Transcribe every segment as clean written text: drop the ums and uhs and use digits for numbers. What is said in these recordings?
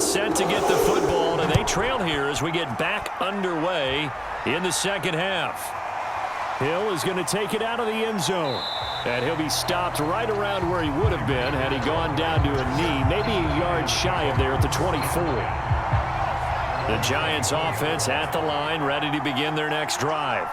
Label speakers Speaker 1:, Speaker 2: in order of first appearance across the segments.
Speaker 1: gets set to get the football, and they trail here as we get back underway in the second half. Hill is going to take it out of the end zone. And he'll be stopped right around where he would have been had he gone down to a knee, maybe a yard shy of there at the 24. The Giants offense at the line, ready to begin their next drive.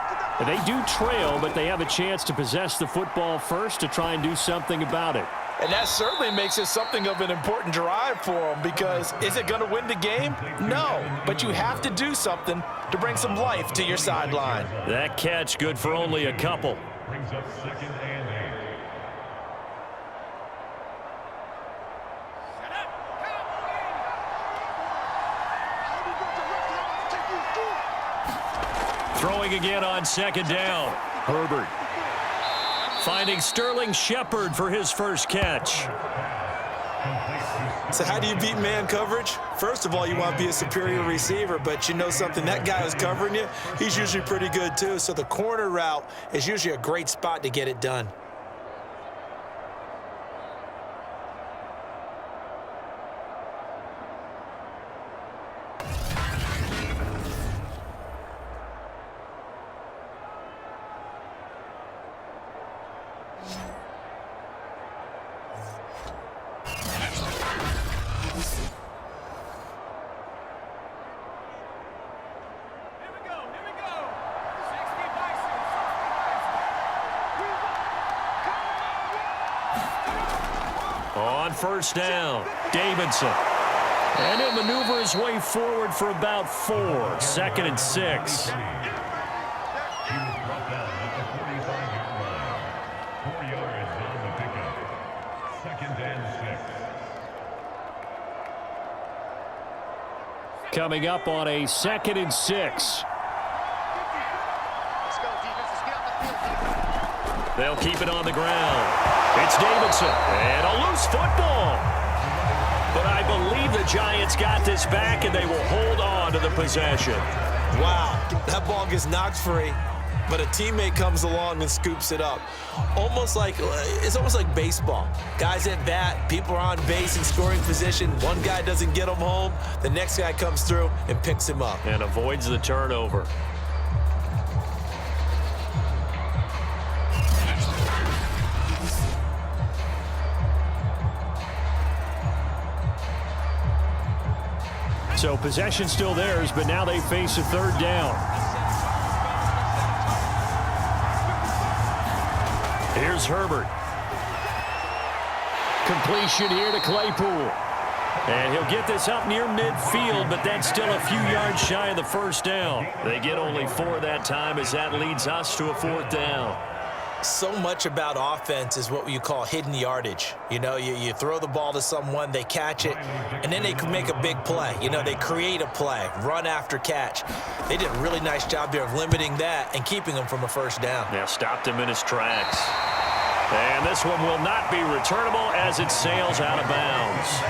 Speaker 1: They do trail, but they have a chance to possess the football first to try and do something about it.
Speaker 2: And that certainly makes it something of an important drive for them, because is it going to win the game? No, but you have to do something to bring some life to your sideline.
Speaker 1: That catch good for only a couple.
Speaker 3: Brings up 2nd and 8.
Speaker 1: Throwing again on 2nd down. Herbert finding Sterling Shepard for his first catch.
Speaker 4: So how do you beat man coverage? First of all, you want to be a superior receiver, but you know something, that guy who's covering you, he's usually pretty good too. So the corner route is usually a great spot to get it done.
Speaker 1: On 1st down, Davidson. And he'll maneuver his way forward for about 4. 2nd and 6.
Speaker 3: He was brought down at the 45-yard line. 4 yards on the pickup. 2nd and 6.
Speaker 1: Coming up on a 2nd and 6. They'll keep it on the ground. It's Davidson, and a loose football. But I believe the Giants got this back, and they will hold on to the possession.
Speaker 4: Wow, that ball gets knocked free, but a teammate comes along and scoops it up. It's almost like baseball. Guys at bat, people are on base in scoring position. One guy doesn't get him home. The next guy comes through and picks him up.
Speaker 1: And avoids the turnover. So possession still theirs, but now they face a 3rd down. Here's Herbert. Completion here to Claypool. And he'll get this up near midfield, but that's still a few yards shy of the 1st down. They get only 4 that time as that leads us to a 4th down.
Speaker 4: So much about offense is what you call hidden yardage. You know, you throw the ball to someone, they catch it, and then they can make a big play. You know, they create a play, run after catch. They did a really nice job there of limiting that and keeping him from a 1st down.
Speaker 1: Yeah, stopped him in his tracks. And this one will not be returnable as it sails out of bounds.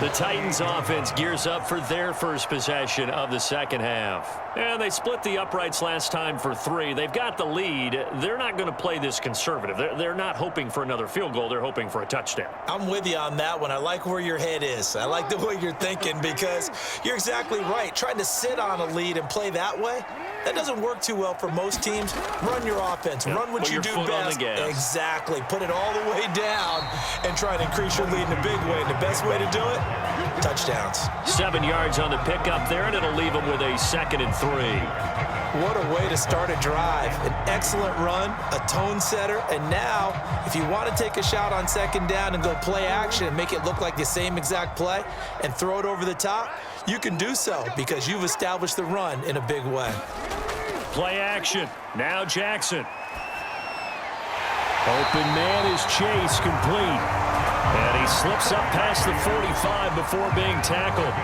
Speaker 1: The Titans offense gears up for their first possession of the 2nd half. And they split the uprights last time for 3. They've got the lead. They're not going to play this conservative. They're not hoping for another field goal. They're hoping for a touchdown.
Speaker 4: I'm with you on that one. I like where your head is. I like the way you're thinking, because you're exactly right. Trying to sit on a lead and play that way, that doesn't work too well for most teams. Run your offense.
Speaker 1: Yep.
Speaker 4: Run what you do best.
Speaker 1: Exactly.
Speaker 4: Put it all the way down and try to increase your lead in a big way. And the best way to do it, touchdowns.
Speaker 1: 7 yards on the pickup there, and it'll leave them with a 2nd and 3.
Speaker 4: What a way to start a drive. An excellent run, a tone setter, and now if you want to take a shot on 2nd down and go play action and make it look like the same exact play and throw it over the top, you can do so because you've established the run in a big way.
Speaker 1: Play action. Now Jackson. Open man is Chase, complete. And he slips up past the 45 before being tackled.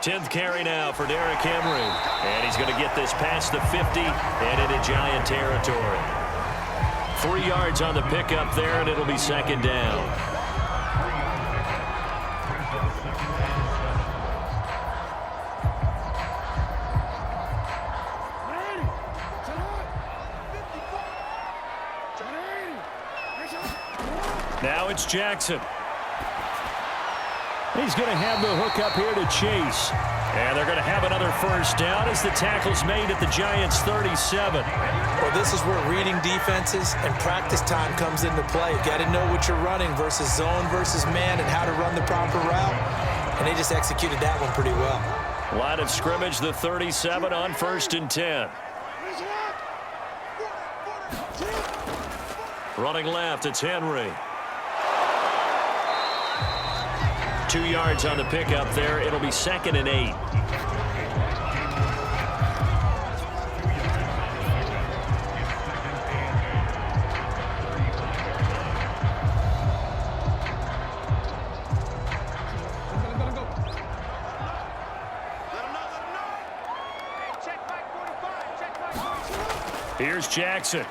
Speaker 1: 10th carry now for Derrick Henry. And he's going to get this past the 50 and into Giant territory. 3 yards on the pickup there, and it'll be second down. Now it's Jackson. He's going to have the hook up here to Chase. And they're going to have another first down as the tackle's made at the Giants' 37.
Speaker 4: Well, this is where reading defenses and practice time comes into play. You got to know what you're running versus zone versus man and how to run the proper route. And they just executed that one pretty well.
Speaker 1: Line of scrimmage, the 37 on 1st and 10. Running left, it's Henry. 2 yards on the pickup there. It'll be 2nd and 8. Here's Jackson. And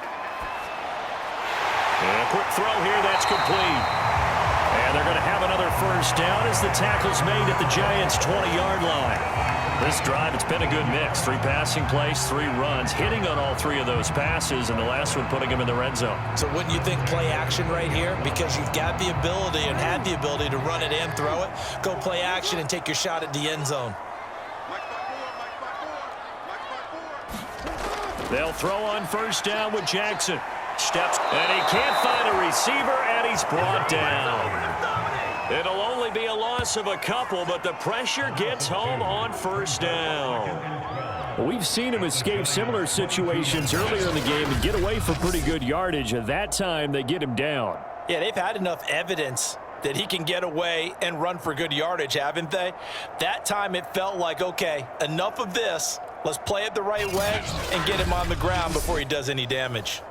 Speaker 1: a quick throw here, that's complete. And they're going to have another first down as the tackle's made at the Giants' 20-yard line. This drive, it's been a good mix. 3 passing plays, 3 runs, hitting on all 3 of those passes, and the last one putting him in the red zone.
Speaker 4: So wouldn't you think play action right here? Because you've got the ability and had the ability to run it and throw it. Go play action and take your shot at the end zone.
Speaker 1: They'll throw on first down with Jackson. Steps, and he can't find a receiver, and he's brought down. It'll only be a loss of a couple, but the pressure gets home on first down. We've seen him escape similar situations earlier in the game and get away for pretty good yardage. At that time, they get him down.
Speaker 4: Yeah, they've had enough evidence that he can get away and run for good yardage, haven't they? That time it felt like, okay, enough of this. Let's play it the right way and get him on the ground before he does any damage.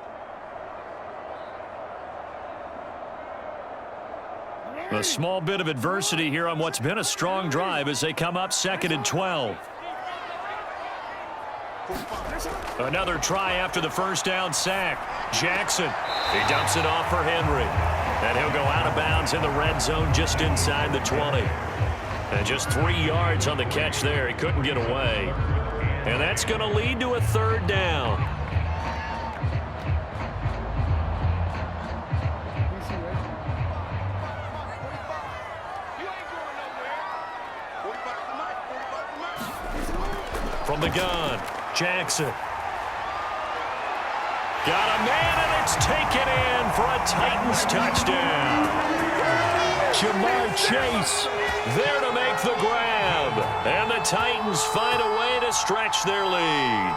Speaker 1: A small bit of adversity here on what's been a strong drive as they come up 2nd and 12. Another try after the first down sack. Jackson, he dumps it off for Henry. And he'll go out of bounds in the red zone just inside the 20. And just 3 yards on the catch there. He couldn't get away. And that's going to lead to a 3rd down. From the gun, Jackson. Got a man, and it's taken in for a Titans touchdown. Jamar Chase there to make the grab. And the Titans find a way to stretch their lead.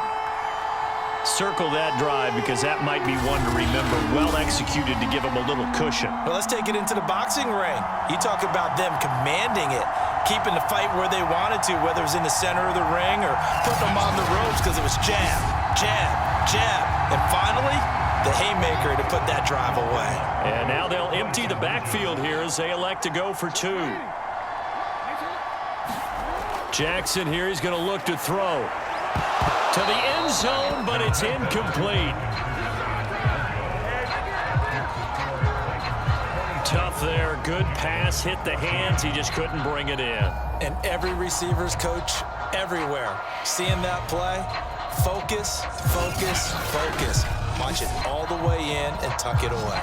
Speaker 1: Circle that drive because that might be one to remember. Well executed to give them a little cushion.
Speaker 4: Well, let's take it into the boxing ring. You talk about them commanding it, keeping the fight where they wanted to, whether it was in the center of the ring or putting them on the ropes because it was jab, jab, jab. And finally, the haymaker to put that drive away.
Speaker 1: And now they'll empty the backfield here as they elect to go for 2. Jackson here, he's going to look to throw. To the end zone, but it's incomplete. Tough there. Good pass. Hit the hands. He just couldn't bring it in.
Speaker 4: And every receiver's coach everywhere. Seeing that play, focus, focus, focus. Watch it all the way in and tuck it away.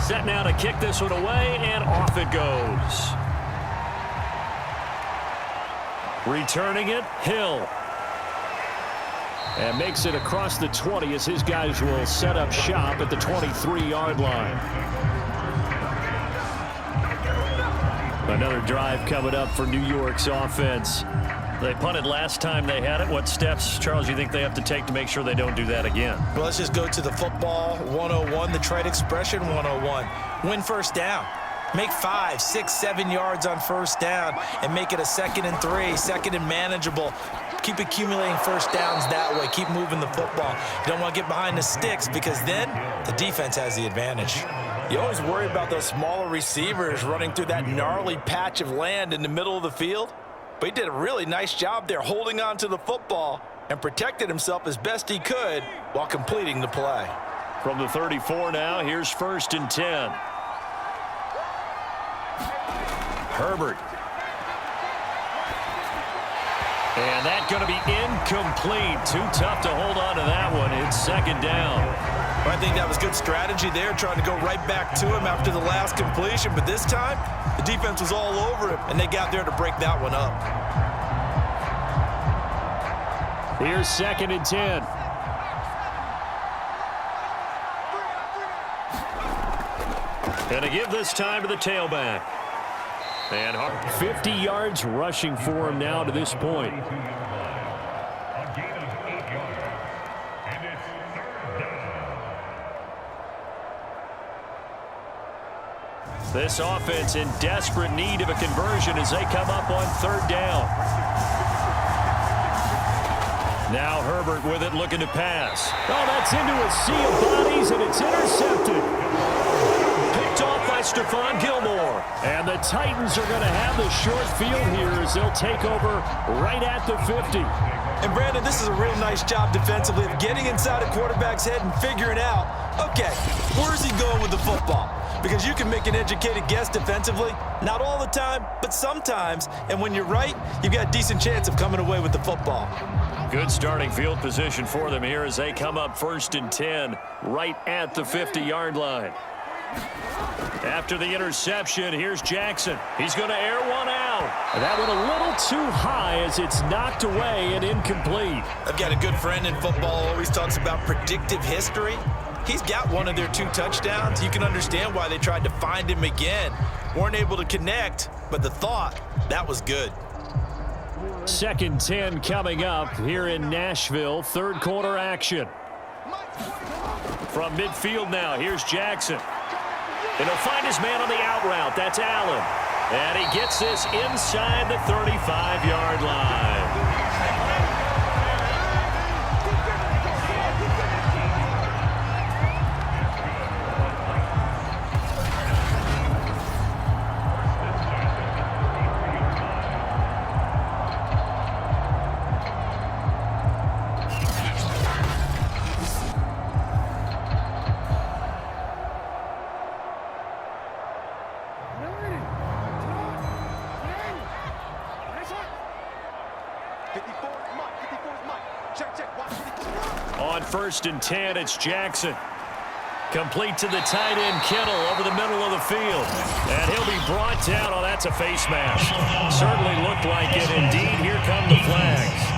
Speaker 1: Set now to kick this one away, and off it goes. Returning it, Hill. And makes it across the 20 as his guys will set up shop at the 23-yard line. Another drive coming up for New York's offense. They punted last time they had it. What steps, Charles, you think they have to take to make sure they don't do that again?
Speaker 4: Well, let's just go to the football 101, the trade expression 101. Win first down. Make 5, 6, 7 yards on first down and make it a 2nd and 3, 2nd and manageable. Keep accumulating first downs that way. Keep moving the football. You don't want to get behind the sticks because then the defense has the advantage.
Speaker 2: You always worry about those smaller receivers running through that gnarly patch of land in the middle of the field. But he did a really nice job there holding on to the football and protected himself as best he could while completing the play.
Speaker 1: From the 34 now, here's 1st and 10. Herbert. And that's going to be incomplete. Too tough to hold on to that one. It's 2nd down.
Speaker 4: Well, I think that was good strategy there, trying to go right back to him after the last completion. But this time, the defense was all over him, and they got there to break that one up.
Speaker 1: Here's 2nd and 10. And to give this time to the tailback. And 50 yards rushing for him now to this point.
Speaker 3: A gain of 8 yards. And it's 3rd down.
Speaker 1: This offense in desperate need of a conversion as they come up on 3rd down. Now Herbert with it, looking to pass. Oh, that's into a sea of bodies, and it's intercepted. Picked off by Stephon Gilmore. And the Titans are going to have the short field here as they'll take over right at the 50.
Speaker 4: And Brandon, this is a real nice job defensively of getting inside a quarterback's head and figuring out, okay, where's he going with the football? Because you can make an educated guess defensively, not all the time, but sometimes. And when you're right, you've got a decent chance of coming away with the football.
Speaker 1: Good starting field position for them here as they come up 1st and 10 right at the 50-yard line. After the interception, here's Jackson. He's going to air one out. That one a little too high as it's knocked away and incomplete.
Speaker 4: I've got a good friend in football, always talks about predictive history. He's got one of their 2 touchdowns. You can understand why they tried to find him again. Weren't able to connect, but the thought, that was good.
Speaker 1: 2nd 10 coming up here in Nashville. 3rd quarter action. From midfield now, here's Jackson. And he'll find his man on the out route. That's Allen. And he gets this inside the 35-yard line. On 1st and 10, it's Jackson. Complete to the tight end, Kittle, over the middle of the field. And he'll be brought down. Oh, that's a face mask. Certainly looked like it. Indeed, here come the flags.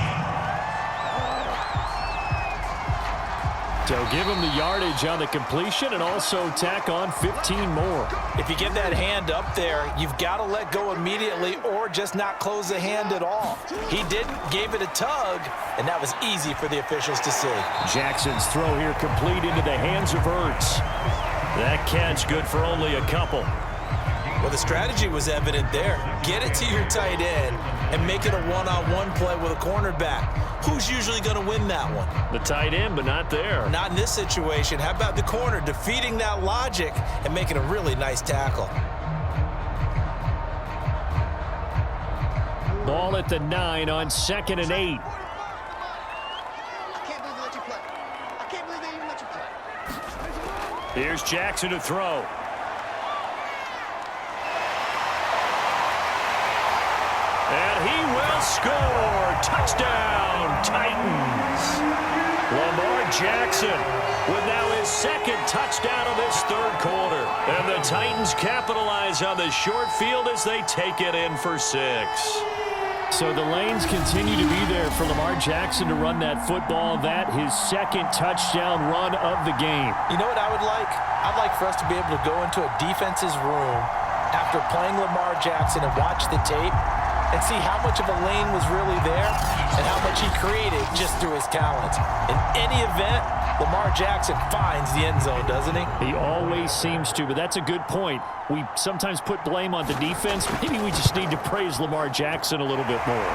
Speaker 1: So give him the yardage on the completion and also tack on 15 more.
Speaker 4: If you get that hand up there, you've got to let go immediately or just not close the hand at all. He didn't, gave it a tug, and that was easy for the officials to see.
Speaker 1: Jackson's throw here complete into the hands of Ertz. That catch good for only a couple.
Speaker 4: Well, the strategy was evident there. Get it to your tight end and make it a one-on-one play with a cornerback. Who's usually going to win that one?
Speaker 1: The tight end, but not there.
Speaker 4: Not in this situation. How about the corner defeating that logic and making a really nice tackle?
Speaker 1: Ball at the 9 on 2nd and 8.
Speaker 5: I can't believe they let you play. I can't believe they even let you play.
Speaker 1: Here's Jackson to throw. And he will score. Touchdown, Titans. Lamar Jackson with now his 2nd touchdown of this 3rd quarter. And the Titans capitalize on the short field as they take it in for 6. So the lanes continue to be there for Lamar Jackson to run that football. That his 2nd touchdown run of the game.
Speaker 4: You know what I would like? I'd like for us to be able to go into a defense's room after playing Lamar Jackson and watch the tape
Speaker 2: and see how much of a lane was really there and how much he created just through his talent. In any event, Lamar Jackson finds the end zone, doesn't he?
Speaker 1: He always seems to, but that's a good point. We sometimes put blame on the defense. Maybe we just need to praise Lamar Jackson a little bit more.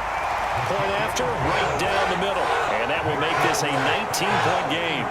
Speaker 1: Point after, right down the middle. And that will make this a 19-point game.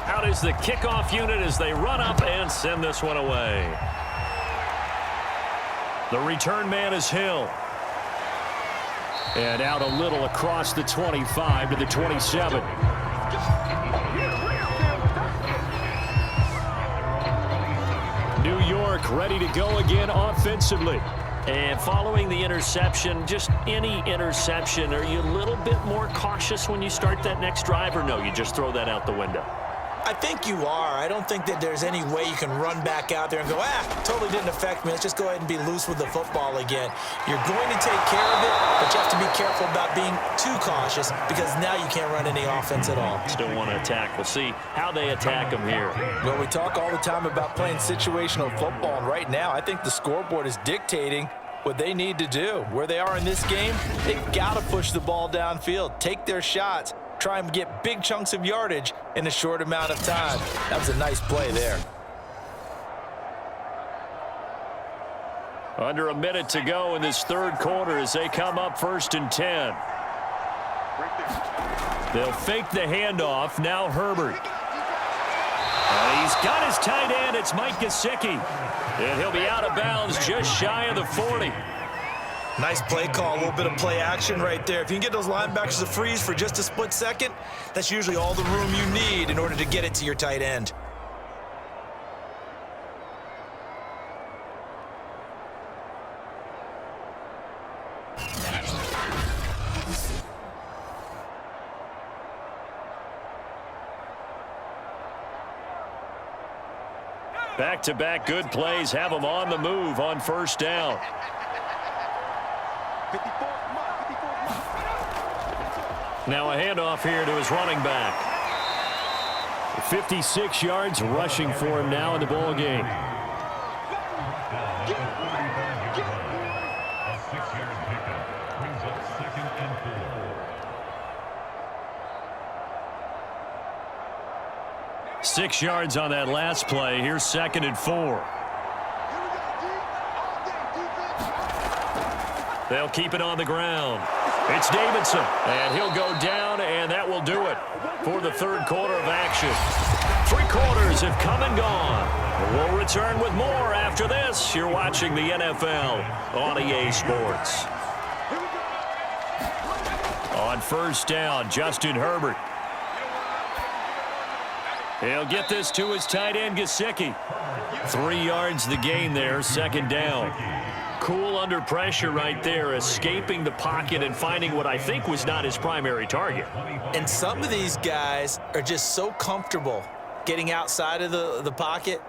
Speaker 1: Out is the kickoff unit as they run up and send this one away. The return man is Hill. And out a little across the 25 to the 27. New York ready to go again offensively. And following the interception, just any interception, are you a little bit more cautious when you start that next drive, or no, you just throw that out the window?
Speaker 4: I think you are. I don't think that there's any way you can run back out there and go, totally didn't affect me. Let's just go ahead and be loose with the football again. You're going to take care of it, but you have to be careful about being too cautious because now you can't run any offense at all.
Speaker 1: Still want to attack. We'll see how they attack them here.
Speaker 2: Well, we talk all the time about playing situational football, and right now I think the scoreboard is dictating what they need to do. Where they are in this game, they've got to push the ball downfield, take their shots, try and get big chunks of yardage in a short amount of time. That was a nice play there.
Speaker 1: Under a minute to go in this third quarter as they come up 1st and 10. They'll fake the handoff. Now Herbert. And he's got his tight end. It's Mike Gesicki. And he'll be out of bounds just shy of the 40.
Speaker 4: Nice play call, a little bit of play action right there. If you can get those linebackers to freeze for just a split second, that's usually all the room you need in order to get it to your tight end.
Speaker 1: Back-to-back good plays have them on the move on 1st down. Now a handoff here to his running back. 56 yards rushing for him now in the ball game.
Speaker 3: A 6-yard pickup brings up 2nd and 4.
Speaker 1: 6 yards on that last play. Here's 2nd and 4. They'll keep it on the ground. It's Davidson, and he'll go down, and that will do it for the third quarter of action. 3 quarters have come and gone. We'll return with more after this. You're watching the NFL on EA Sports. On 1st down, Justin Herbert. He'll get this to his tight end, Gesicki. 3 yards the gain there, 2nd down. Cool under pressure right there, escaping the pocket and finding what I think was not his primary target.
Speaker 4: And some of these guys are just so comfortable getting outside of the pocket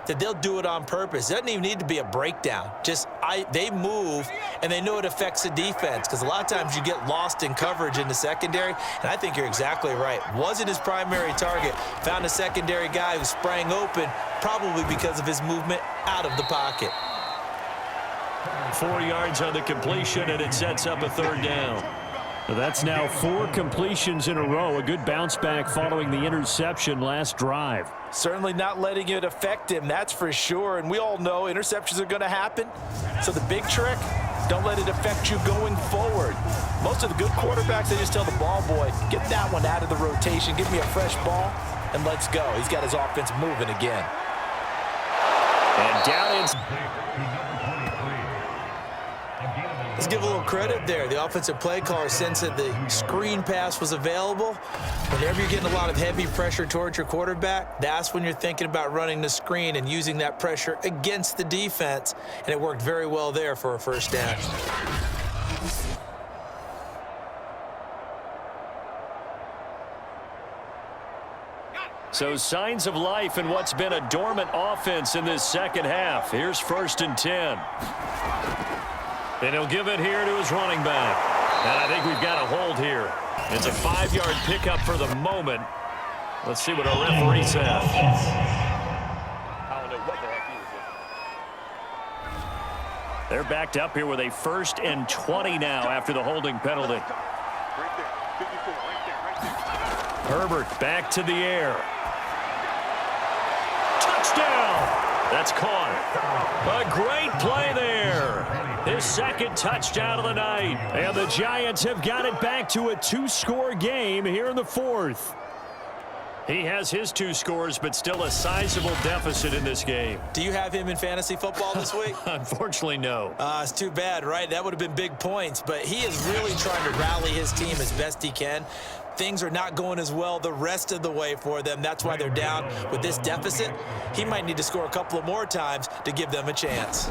Speaker 4: that they'll do it on purpose. It doesn't even need to be a breakdown. They move, and they know it affects the defense because a lot of times you get lost in coverage in the secondary, and I think you're exactly right. Wasn't his primary target. Found a secondary guy who sprang open, probably because of his movement out of the pocket.
Speaker 1: 4 yards on the completion, and it sets up a 3rd down. That's now 4 completions in a row. A good bounce back following the interception last drive.
Speaker 2: Certainly not letting it affect him, that's for sure. And we all know interceptions are going to happen. So the big trick, don't let it affect you going forward. Most of the good quarterbacks, they just tell the ball boy, get that one out of the rotation, give me a fresh ball, and let's go. He's got his offense moving again.
Speaker 1: And down inside.
Speaker 3: To number 23. Again,
Speaker 4: Let's give a little credit there. The offensive play caller sensed that the screen pass was available. Whenever you're getting a lot of heavy pressure towards your quarterback, that's when you're thinking about running the screen and using that pressure against the defense, and it worked very well there for a first down.
Speaker 1: So signs of life in what's been a dormant offense in this second half. Here's 1st and 10. And he'll give it here to his running back. And I think we've got a hold here. It's a 5-yard pickup for the moment. Let's see what our referee says.
Speaker 6: I don't know what the heck he was doing.
Speaker 1: They're backed up here with a 1st and 20 now after the holding penalty.
Speaker 6: Right there. 54. Right there.
Speaker 1: Herbert back to the air. Touchdown! That's caught. A great play there. His 2nd touchdown of the night. And the Giants have got it back to a 2-score game here in the 4th. He has his 2 scores, but still a sizable deficit in this game.
Speaker 4: Do you have him in fantasy football this week?
Speaker 1: Unfortunately, no.
Speaker 4: It's too bad, right? That would have been big points, but he is really trying to rally his team as best he can. Things are not going as well the rest of the way for them. That's why they're down with this deficit. He might need to score a couple of more times to give them a chance.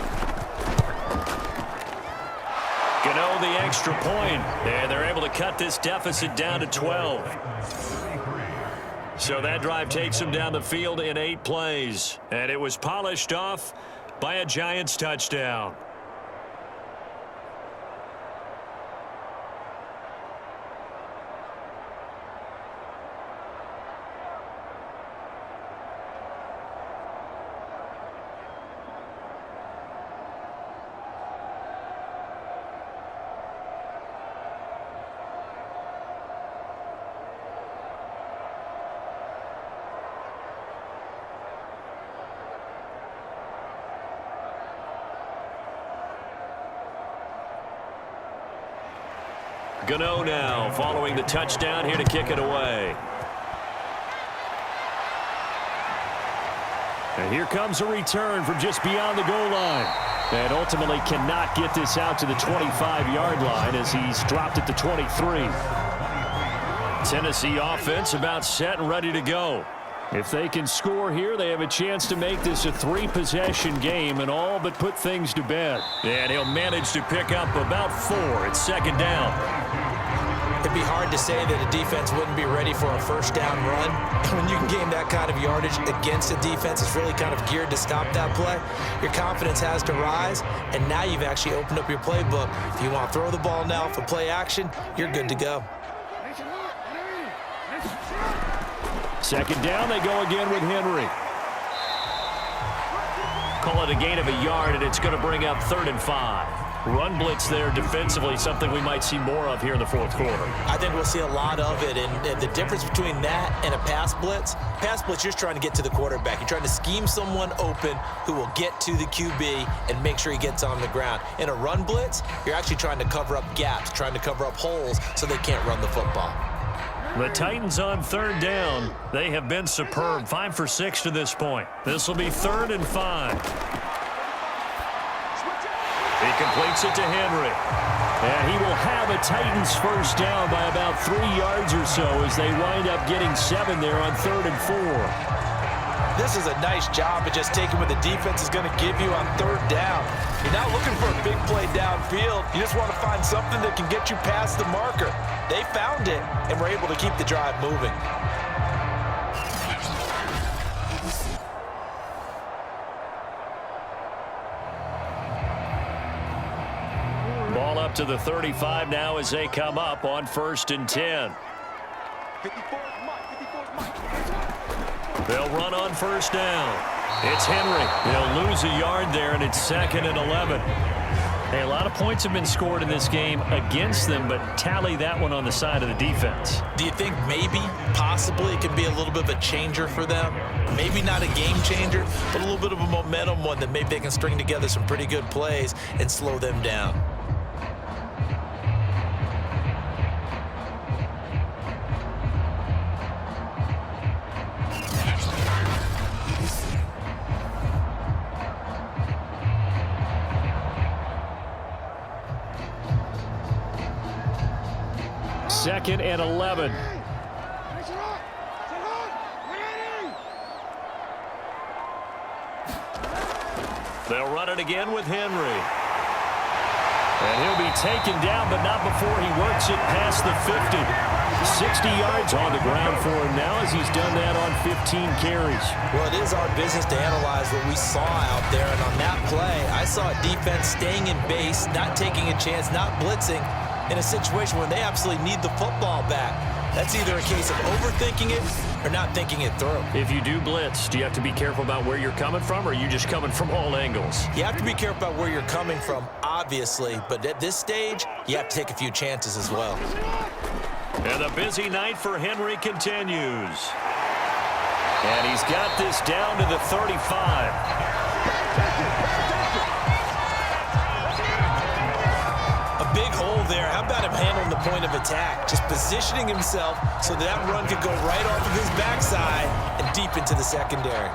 Speaker 1: Gano the extra point, and they're able to cut this deficit down to 12. So that drive takes them down the field in 8 plays, and it was polished off by a Giants touchdown. Gano now following the touchdown here to kick it away. And here comes a return from just beyond the goal line. And ultimately cannot get this out to the 25-yard line as he's dropped it to 23. Tennessee offense about set and ready to go. If they can score here, they have a chance to make this a 3-possession game and all but put things to bed. And he'll manage to pick up about 4. It's 2nd down.
Speaker 4: It'd be hard to say that a defense wouldn't be ready for a first down run. When you can gain that kind of yardage against a defense that's really kind of geared to stop that play, your confidence has to rise, and now you've actually opened up your playbook. If you want to throw the ball now for play action, you're good to go.
Speaker 1: 2nd down, they go again with Henry. Call it a gain of a yard, and it's going to bring up 3rd and 5. Run blitz there defensively, something we might see more of here in the 4th quarter.
Speaker 4: I think we'll see a lot of it, and the difference between that and a pass blitz, you're just trying to get to the quarterback. You're trying to scheme someone open who will get to the QB and make sure he gets on the ground. In a run blitz, you're actually trying to cover up gaps, trying to cover up holes so they can't run the football.
Speaker 1: The Titans on 3rd down. They have been superb, 5 for 6 to this point. This will be 3rd and 5. He completes it to Henry. And he will have a Titans first down by about 3 yards or so as they wind up getting 7 there on 3rd and 4.
Speaker 2: This is a nice job of just taking what the defense is going to give you on 3rd down. You're not looking for a big play downfield. You just want to find something that can get you past the marker. They found it and were able to keep the drive moving.
Speaker 1: Ball up to the 35 now as they come up on 1st and 10.
Speaker 5: 54 is Mike.
Speaker 1: They'll run on 1st down. It's Henry. He'll lose a yard there, and it's 2nd and 11. Hey, a lot of points have been scored in this game against them, but tally that one on the side of the defense.
Speaker 4: Do you think maybe, possibly, it can be a little bit of a changer for them? Maybe not a game changer, but a little bit of a momentum one that maybe they can string together some pretty good plays and slow them down.
Speaker 1: 2nd and 11. They'll run it again with Henry. And he'll be taken down, but not before he works it past the 50. 60 yards on the ground for him now as he's done that on 15 carries.
Speaker 4: Well, it is our business to analyze what we saw out there, and on that play, I saw a defense staying in base, not taking a chance, not blitzing in a situation where they absolutely need the football back. That's either a case of overthinking it or not thinking it through.
Speaker 1: If you do blitz, do you have to be careful about where you're coming from, or are you just coming from all angles?
Speaker 4: You have to be careful about where you're coming from, obviously, but at this stage, you have to take a few chances as well.
Speaker 1: And the busy night for Henry continues. And he's got this down to the 35.
Speaker 4: Big hole there. How about him handling the point of attack? Just positioning himself so that run could go right off of his backside and deep into the secondary.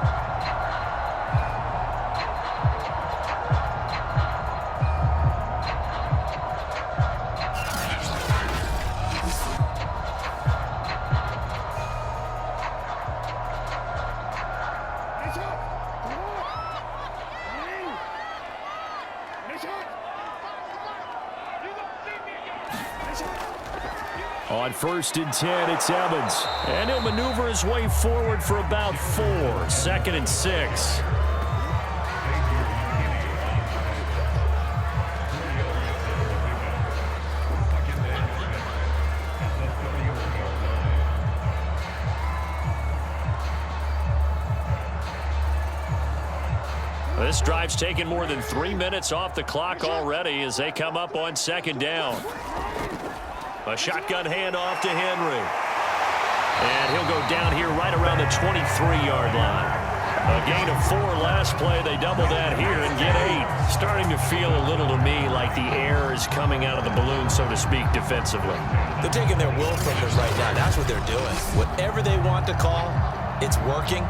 Speaker 1: On 1st and 10, it's Evans. And he'll maneuver his way forward for about 4. 2nd and 6. This drive's taken more than 3 minutes off the clock already as they come up on 2nd down. A shotgun handoff to Henry. And he'll go down here right around the 23-yard line. A gain of 4 last play. They double that here and get 8. Starting to feel a little to me like the air is coming out of the balloon, so to speak, defensively.
Speaker 4: They're taking their will from it right now. That's what they're doing. Whatever they want to call, it's working.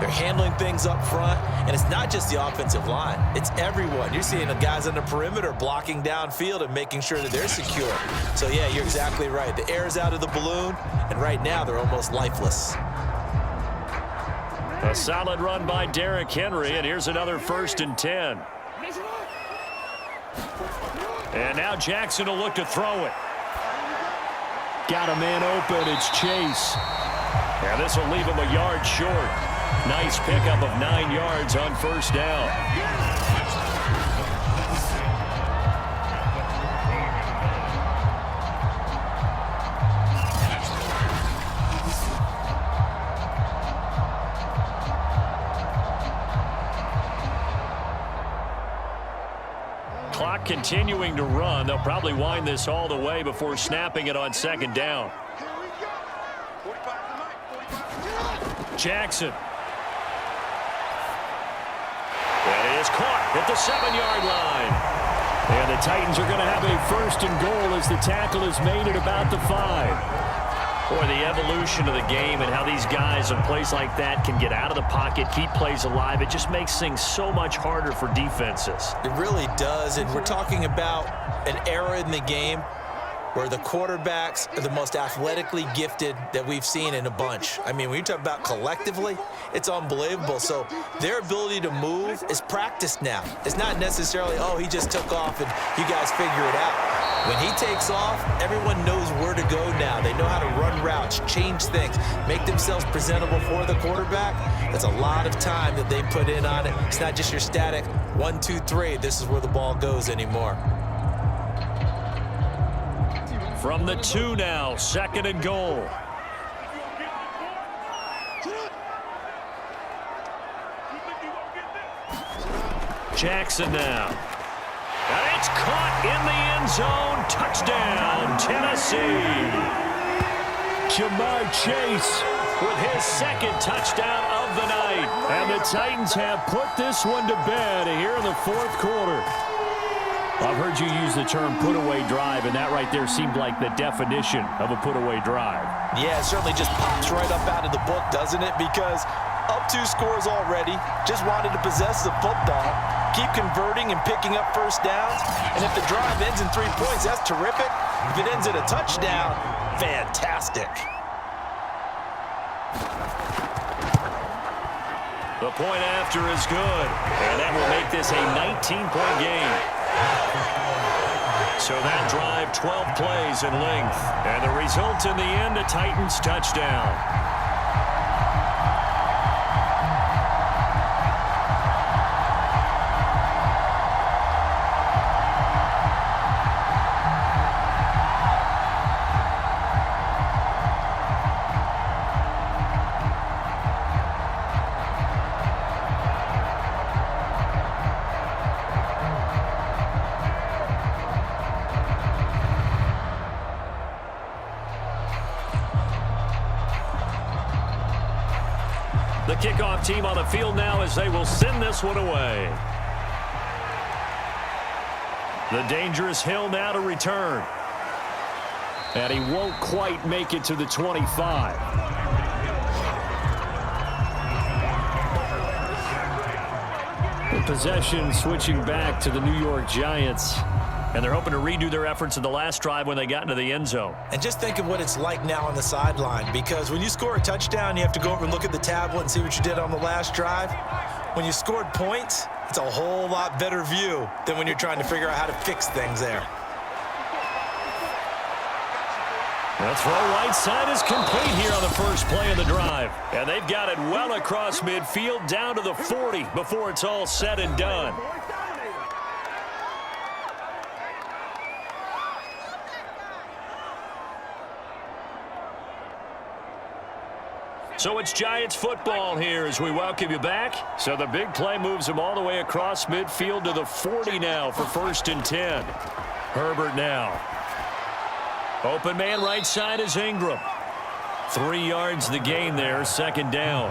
Speaker 4: They're handling things up front, and it's not just the offensive line. It's everyone. You're seeing the guys on the perimeter blocking downfield and making sure that they're secure. So, yeah, you're exactly right. The air is out of the balloon, and right now they're almost lifeless.
Speaker 1: A solid run by Derrick Henry, and here's another 1st and 10. And now Jackson will look to throw it. Got a man open. It's Chase. And this will leave him a yard short. Nice pickup of 9 yards on 1st down. Clock continuing to run. They'll probably wind this all the way before snapping it on 2nd down. Jackson. And he is caught at the 7-yard line. And the Titans are going to have a 1st and goal as the tackle is made at about the 5. Boy, the evolution of the game and how these guys in plays like that can get out of the pocket, keep plays alive, it just makes things so much harder for defenses.
Speaker 4: It really does, and we're talking about an era in the game where the quarterbacks are the most athletically gifted that we've seen in a bunch. I mean, when you talk about collectively, it's unbelievable. So their ability to move is practiced now. It's not necessarily, oh, he just took off and you guys figure it out. When he takes off, everyone knows where to go now. They know how to run routes, change things, make themselves presentable for the quarterback. That's a lot of time that they put in on it. It's not just your static 1, 2, 3. This is where the ball goes anymore.
Speaker 1: From the 2 now, 2nd and goal. Jackson now. And it's caught in the end zone. Touchdown, Tennessee. Jamar Chase with his 2nd touchdown of the night. And the Titans have put this one to bed here in the 4th quarter. I've heard you use the term put-away drive, and that right there seemed like the definition of a put-away drive.
Speaker 2: Yeah, it certainly just pops right up out of the book, doesn't it? Because Up 2 scores already. Just wanted to possess the football. Keep converting and picking up first downs. And if the drive ends in 3 points, that's terrific. If it ends in a touchdown, fantastic.
Speaker 1: The point after is good, and that will make this a 19-point game. So that drive, 12 plays in length, and the result in the end, a Titans touchdown. The kickoff team on the field now as they will send this one away. The dangerous Hill now to return. And he won't quite make it to the 25. The possession switching back to the New York Giants. And they're hoping to redo their efforts in the last drive when they got into the end zone.
Speaker 4: And just think of what it's like now on the sideline, because when you score a touchdown, you have to go over and look at the tablet and see what you did on the last drive. When you scored points, it's a whole lot better view than when you're trying to figure out how to fix things there.
Speaker 1: The throw right side is complete here on the first play of the drive. And they've got it well across midfield down to the 40 before it's all said and done. So it's Giants football here as we welcome you back. So the big play moves them all the way across midfield to the 40 now for 1st and 10. Herbert now. Open man right side is Ingram. 3 yards the gain there, 2nd down.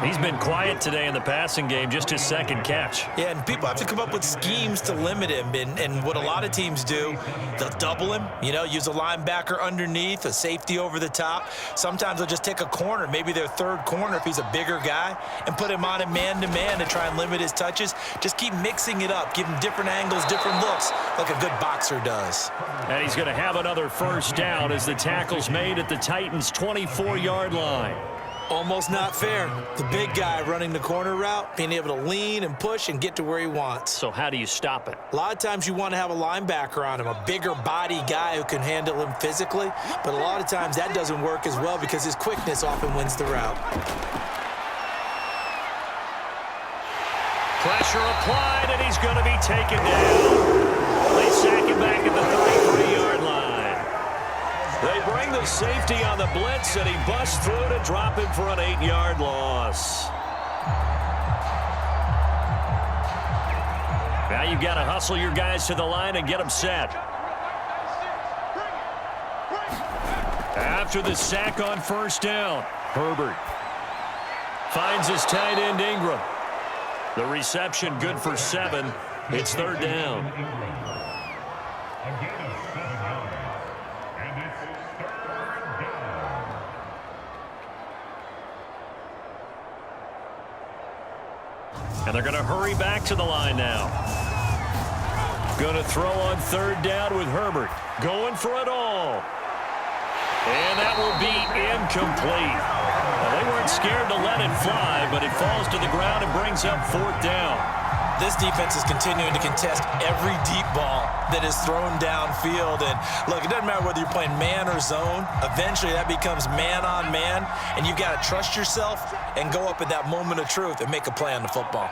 Speaker 1: He's been quiet today in the passing game, just his 2nd catch.
Speaker 4: Yeah, and people have to come up with schemes to limit him. And what a lot of teams do, they'll double him, use a linebacker underneath, a safety over the top. Sometimes they'll just take a corner, maybe their 3rd corner if he's a bigger guy, and put him on a man-to-man to try and limit his touches. Just keep mixing it up, give him different angles, different looks, like a good boxer does.
Speaker 1: And he's going to have another 1st down as the tackle's made at the Titans' 24-yard line.
Speaker 4: Almost not fair. The big guy running the corner route, being able to lean and push and get to where he wants.
Speaker 1: So how do you stop it?
Speaker 4: A lot of times you want to have a linebacker on him, a bigger body guy who can handle him physically, but a lot of times that doesn't work as well because his quickness often wins the route.
Speaker 1: Pressure applied, and he's going to be taken down. They sack him back at the 33-yard line. They bring the safety on the blitz, and he busts through to drop him for an 8-yard loss. Now you've got to hustle your guys to the line and get them set. After the sack on 1st down, Herbert finds his tight end Ingram. The reception good for 7. It's 3rd down.
Speaker 3: Again, it's 7 yards. And it's 3rd down.
Speaker 1: And they're going to hurry back to the line now. Going to throw on 3rd down with Herbert. Going for it all. And that will be incomplete. Well, they weren't scared to let it fly, but it falls to the ground and brings up 4th down.
Speaker 4: This defense is continuing to contest every deep ball that is thrown downfield. And look, it doesn't matter whether you're playing man or zone. Eventually that becomes man on man, and you've got to trust yourself and go up at that moment of truth and make a play on the football.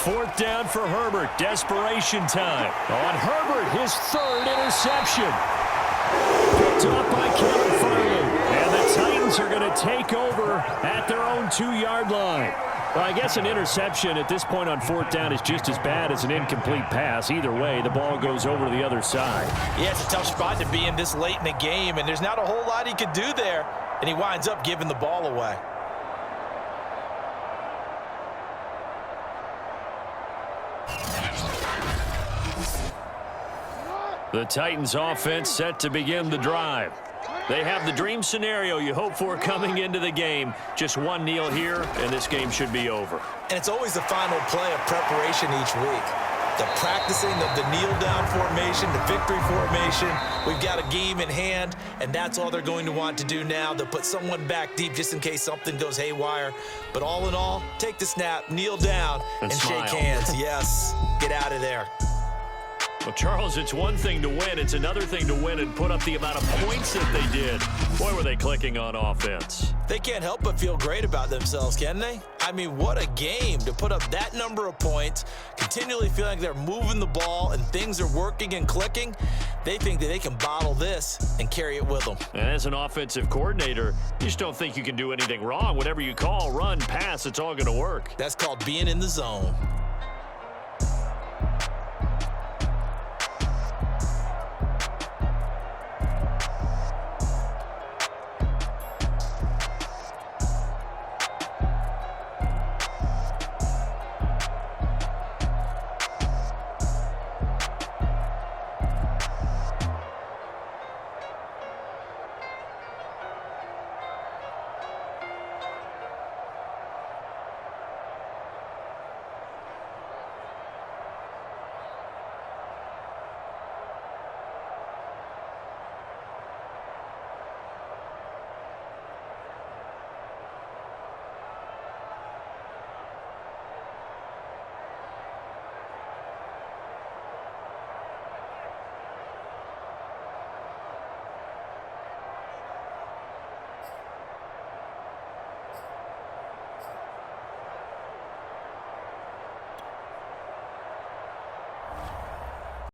Speaker 1: 4th down for Herbert. Desperation time. On Herbert, his 3rd interception. Picked up by Kevin Farley. And the Titans are going to take over at their own 2-yard line. Well, I guess an interception at this point on 4th down is just as bad as an incomplete pass. Either way, the ball goes over to the other side.
Speaker 4: Yeah, it's a tough spot to be in this late in the game, and there's not a whole lot he could do there, and he winds up giving the ball away.
Speaker 1: The Titans offense set to begin the drive. They have the dream scenario you hope for coming into the game. Just one kneel here, and this game should be over.
Speaker 4: And it's always the final play of preparation each week. The practicing of the kneel-down formation, the victory formation. We've got a game in hand, and that's all they're going to want to do now. They'll put someone back deep just in case something goes haywire. But all in all, take the snap, kneel down, and shake hands. Yes, get out of there.
Speaker 1: Well, Charles, it's one thing to win. It's another thing to win and put up the amount of points that they did. Boy, were they clicking on offense.
Speaker 4: They can't help but feel great about themselves, can they? I mean, what a game to put up that number of points, continually feeling like they're moving the ball and things are working and clicking. They think that they can bottle this and carry it with them.
Speaker 1: And as an offensive coordinator, you just don't think you can do anything wrong. Whatever you call, run, pass, it's all going to work.
Speaker 4: That's called being in the zone.